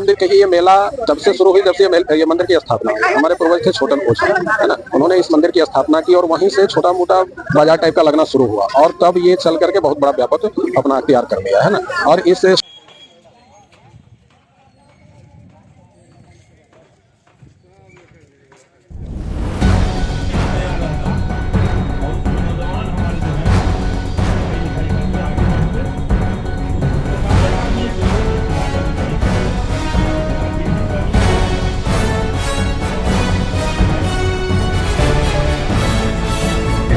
मंदिर के ही ये मेला जब से शुरू हुई, जब से ये मंदिर की स्थापना हुई। हमारे पूर्वज थे छोटन कोची, है ना, उन्होंने इस मंदिर की स्थापना की और वहीं से छोटा मोटा बाजार टाइप का लगना शुरू हुआ और तब ये चल करके बहुत बड़ा व्यापक अपना अख्तियार कर लिया, है ना। और इस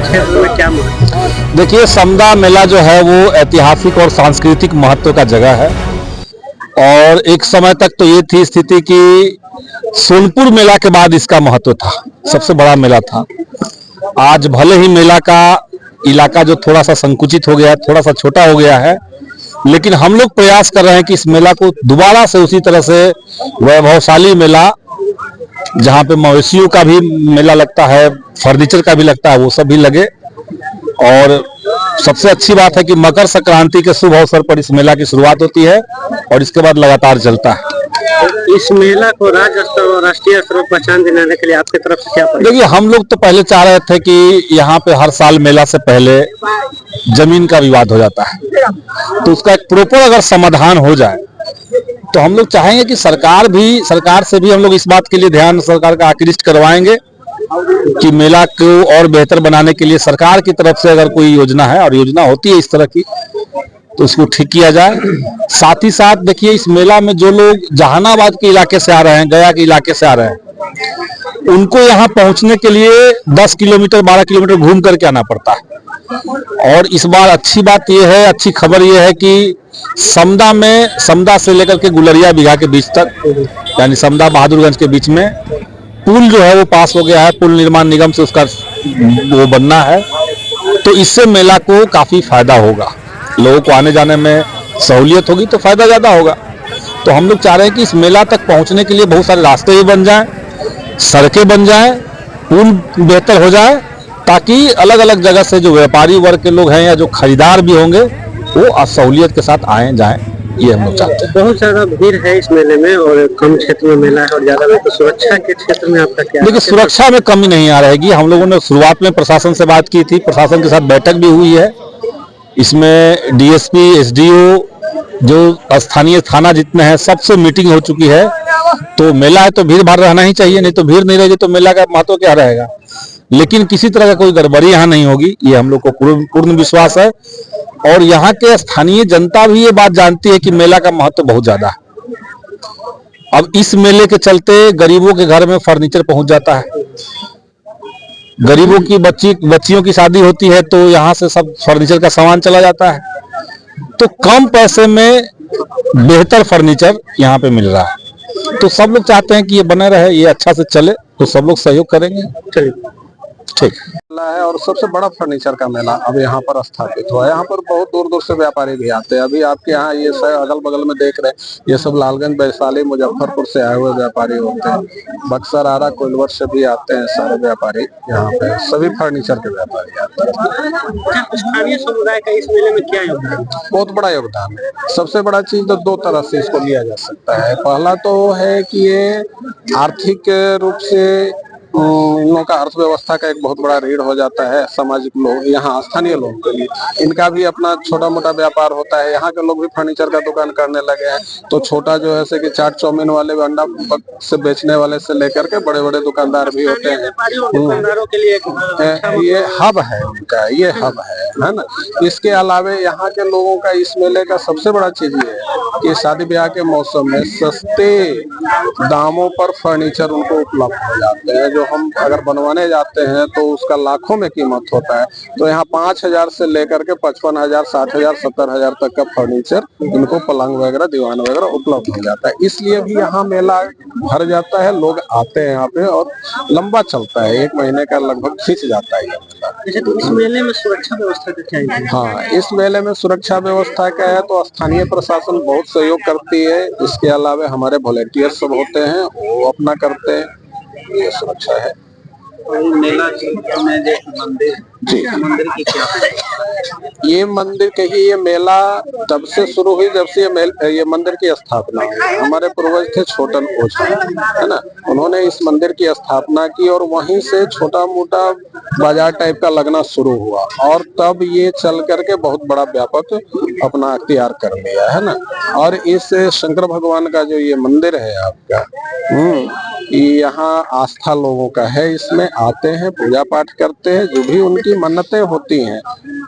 क्षेत्र में क्या महत्व? देखिए, समदा मेला जो है वो ऐतिहासिक और सांस्कृतिक महत्व का जगह है और एक समय तक तो ये थी स्थिति कि सोनपुर मेला के बाद इसका महत्व था, सबसे बड़ा मेला था। आज भले ही मेला का इलाका जो थोड़ा सा संकुचित हो गया है, थोड़ा सा छोटा हो गया है, लेकिन हम लोग प्रयास कर रहे हैं कि इस मेला को दोबारा से उसी तरह से वैभवशाली मेला, जहाँ पे मवेशियों का भी मेला लगता है, फर्नीचर का भी लगता है, वो सब भी लगे। और सबसे अच्छी बात है कि मकर संक्रांति के शुभ अवसर पर इस मेला की शुरुआत होती है और इसके बाद लगातार चलता है। इस मेला को राज्य स्तर और राष्ट्रीय स्तर पर पहचान दिलाने के लिए आपकी तरफ से क्या प्रयास? देखिए, हम लोग तो पहले चाह रहे थे कि यहाँ पे हर साल मेला से पहले जमीन का विवाद हो जाता है, तो उसका एक प्रॉपर अगर समाधान हो जाए तो हम लोग चाहेंगे कि सरकार से भी हम लोग इस बात के लिए ध्यान सरकार का आकृष्ट करवाएंगे कि मेला को और बेहतर बनाने के लिए सरकार की तरफ से अगर कोई योजना है, और योजना होती है इस तरह की, तो उसको ठीक किया जाए। साथ ही साथ देखिए, इस मेला में जो लोग जहानाबाद के इलाके से आ रहे हैं, गया के इलाके से आ रहे हैं, उनको यहाँ पहुँचने के लिए 10 किलोमीटर 12 किलोमीटर घूम करके आना पड़ता है। और इस बार अच्छी बात यह है, अच्छी खबर यह है कि समदा से लेकर के गुलरिया बीघा के बीच तक, यानी समदा बहादुरगंज के बीच में पुल जो है वो पास हो गया है। पुल निर्माण निगम से उसका वो बनना है, तो इससे मेला को काफी फायदा होगा, लोगों को आने जाने में सहूलियत होगी, तो फायदा ज्यादा होगा। तो हम लोग चाह रहे हैं कि इस मेला तक पहुंचने के लिए बहुत सारे रास्ते भी बन जाएं, सड़कें बन जाएं, पुल बेहतर हो जाए, ताकि अलग अलग जगह से जो व्यापारी वर्ग के लोग हैं या जो खरीदार भी होंगे वो असहूलियत के साथ आए जाएं, ये हम लोग चाहते हैं। बहुत ज्यादा भीड़ है इस मेले में और कम क्षेत्र में मेला है और ज्यादा में, तो सुरक्षा के क्षेत्र में आपका क्या? देखिए, सुरक्षा में कमी नहीं आ रहेगी। हम लोगों ने शुरुआत में प्रशासन से बात की थी, प्रशासन के साथ बैठक भी हुई है। इसमें डीएसपी, एसडीओ, जो स्थानीय थाना जितने हैं, सबसे मीटिंग हो चुकी है। तो मेला है तो भीड़ भाड़ रहना ही चाहिए, नहीं तो भीड़ नहीं रहेगी तो मेला का महत्व क्या रहेगा। लेकिन किसी तरह का कोई गड़बड़ी यहाँ नहीं होगी, ये हम लोग को पूर्ण विश्वास है। और यहाँ के स्थानीय जनता भी ये बात जानती है कि मेला का महत्व बहुत ज्यादा है। अब इस मेले के चलते गरीबों के घर में फर्नीचर पहुंच जाता है, गरीबों की बच्चियों की शादी होती है तो यहाँ से सब फर्नीचर का सामान चला जाता है। तो कम पैसे में बेहतर फर्नीचर यहाँ पे मिल रहा है, तो सब लोग चाहते हैं कि ये बने रहे, ये अच्छा से चले, तो सब लोग सहयोग करेंगे। चलिए, ठीक है। और सबसे बड़ा फर्नीचर का मेला अब यहाँ पर स्थापित हुआ है। यहाँ पर बहुत दूर दूर से व्यापारी भी आते हैं। अभी आपके यहाँ ये अगल बगल में देख रहे हैं, ये सब लालगंज, वैशाली, मुजफ्फरपुर से आए हुए व्यापारी होते हैं। बक्सर, आरा, कोइलवर से भी आते हैं सारे व्यापारी यहाँ पे, सभी फर्नीचर के व्यापारी आते हैं। स्थानीय समुदाय का इस मेले में क्या योगदान? बहुत बड़ा योगदान है। सबसे बड़ा चीज तो दो तरह से इसको लिया जा सकता है। पहला तो है कि ये आर्थिक रूप से इन लोगों का अर्थव्यवस्था का एक बहुत बड़ा रीढ़ हो जाता है। सामाजिक लोग, यहाँ स्थानीय लोगों के लिए, इनका भी अपना छोटा मोटा व्यापार होता है। यहाँ के लोग भी फर्नीचर का दुकान करने लगे हैं, तो छोटा जो है कि चाट चाउमीन वाले, अंडा से बेचने वाले से लेकर के बड़े बड़े दुकानदार भी होते हैं। दुकानदारों के लिए ये हब है उनका, ये हब है ना। इसके अलावा यहाँ के लोगों का इस मेले का सबसे बड़ा चीज ये है कि शादी ब्याह के मौसम में सस्ते दामों पर फर्नीचर उनको उपलब्ध हो जाते हैं। जो हम अगर बनवाने जाते हैं तो उसका लाखों में कीमत होता है, तो यहाँ 5,000 से लेकर के 55,000, 60,000, 70,000 तक का फर्नीचर इनको, पलंग वगैरह, दीवान वगैरह उपलब्ध हो जाता है। इसलिए भी यहाँ मेला भर जाता है, लोग आते हैं यहाँ पे और लंबा चलता है, 1 महीने का लगभग खींच जाता है ये मेला। तो इस मेले में सुरक्षा व्यवस्था का क्या है? हाँ, इस मेले में सुरक्षा व्यवस्था का है तो स्थानीय प्रशासन बहुत सहयोग करती है। इसके अलावा हमारे वॉलेंटियर सब होते हैं, वो अपना करते हैं, ये सुरक्षा है। मेला में जो मंदिर, जी, मंदिर की क्या ये मंदिर कहिए, ये मेला तब से शुरू हुई जब से ये मंदिर की स्थापना हुई। हमारे पूर्वज थे छोटन ओझा, है ना, उन्होंने इस मंदिर की स्थापना की और वहीं से छोटा मोटा बाजार टाइप का लगना शुरू हुआ और तब ये चल करके बहुत बड़ा व्यापक अपना अख्तियार कर लिया, है ना। और इस शंकर भगवान का जो ये मंदिर है आपका, यहाँ आस्था लोगों का है, इसमें आते हैं, पूजा पाठ करते हैं, जो भी उनकी मन्नतें होती हैं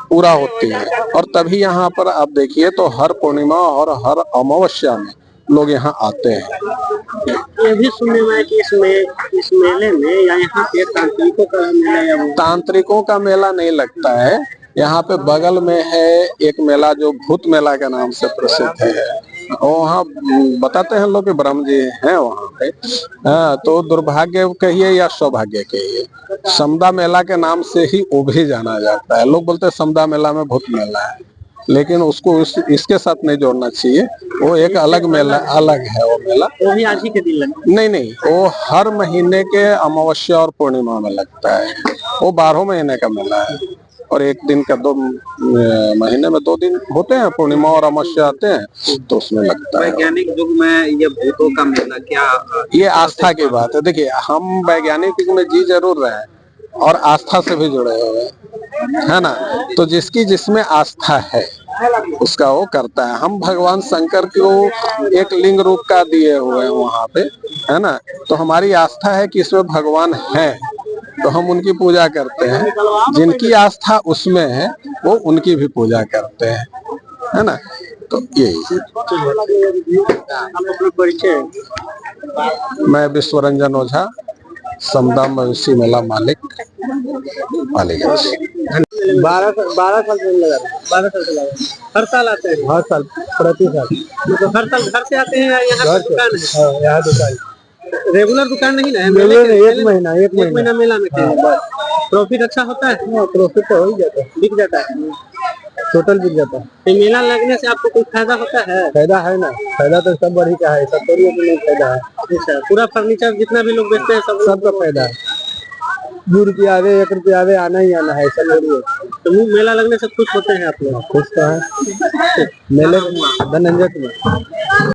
पूरा होती है। और तभी यहाँ पर आप देखिए तो हर पूर्णिमा और हर अमावस्या में लोग यहाँ आते हैं। ये भी सुनने में है कि इस मेले में या यहाँ पे तांत्रिकों का मेला या तांत्रिकों का मेला नहीं लगता है। यहाँ पे बगल में है एक मेला जो भूत मेला के नाम से प्रसिद्ध है। वहाँ बताते हैं लोग कि ब्रह्म जी हैं वहाँ पे। हाँ, तो दुर्भाग्य कहिए या सौभाग्य कहिए, समदा मेला के नाम से ही वो भी जाना जाता है। लोग बोलते हैं समदा मेला में भूत मेला है, लेकिन उसको इसके साथ नहीं जोड़ना चाहिए। वो एक अलग मेला, अलग है वो मेला। वो भी आज ही के दिन लगता नहीं, वो हर महीने के अमावस्या और पूर्णिमा में लगता है। वो 12 महीने का मेला है और एक दिन का 2 महीने में 2 दिन होते हैं, पूर्णिमा और अमावस्या आते हैं, तो उसमें लगता है। वैज्ञानिक युग में ये भूतों का मेला क्या ये आस्था की बात है। देखिए, हम वैज्ञानिक युग में जी जरूर रहे हैं और आस्था से भी जुड़े हुए हैं, है ना। तो जिसकी जिसमें आस्था है उसका वो करता है। हम भगवान शंकर को एक लिंग रूप का दिए हुए हैं वहाँ पे, है ना। तो हमारी आस्था है कि इसमें भगवान है, तो हम उनकी पूजा करते हैं। जिनकी आस्था उसमें है वो उनकी भी पूजा करते हैं, है ना। तो यही। आप अपना परिचय? मैं विश्वरंजन ओझा, समदा मवेशी मेला मालिक, पालीगंज। 12 साल से लगा, 12 साल से लगा। हर साल आते हैं? हर साल, प्रति साल। तो हर साल घर से आते हैं या यहाँ दुकान है? यहाँ दुकान रेगुलर दुकान नहीं ना है? एक महीना मेला में प्रॉफिट अच्छा होता है? प्रॉफिट तो हो ही जाता है, बिक जाता है, टोटल बिक जाता है। तो मेला लगने से आपको कोई फायदा होता है? फायदा है ना, फायदा तो सब बढ़ी का है, सब थोड़ी नहीं फायदा है। अच्छा, पूरा फर्नीचर जितना भी लोग बेचते हैं सबका फायदा है। 2 रुपया आवे, 1 रुपया आवे, आना ही आना है, सब है। तो मेला लगने से खुश होते हैं आप लोग? खुश तो है। मेले धनंजय कुमार।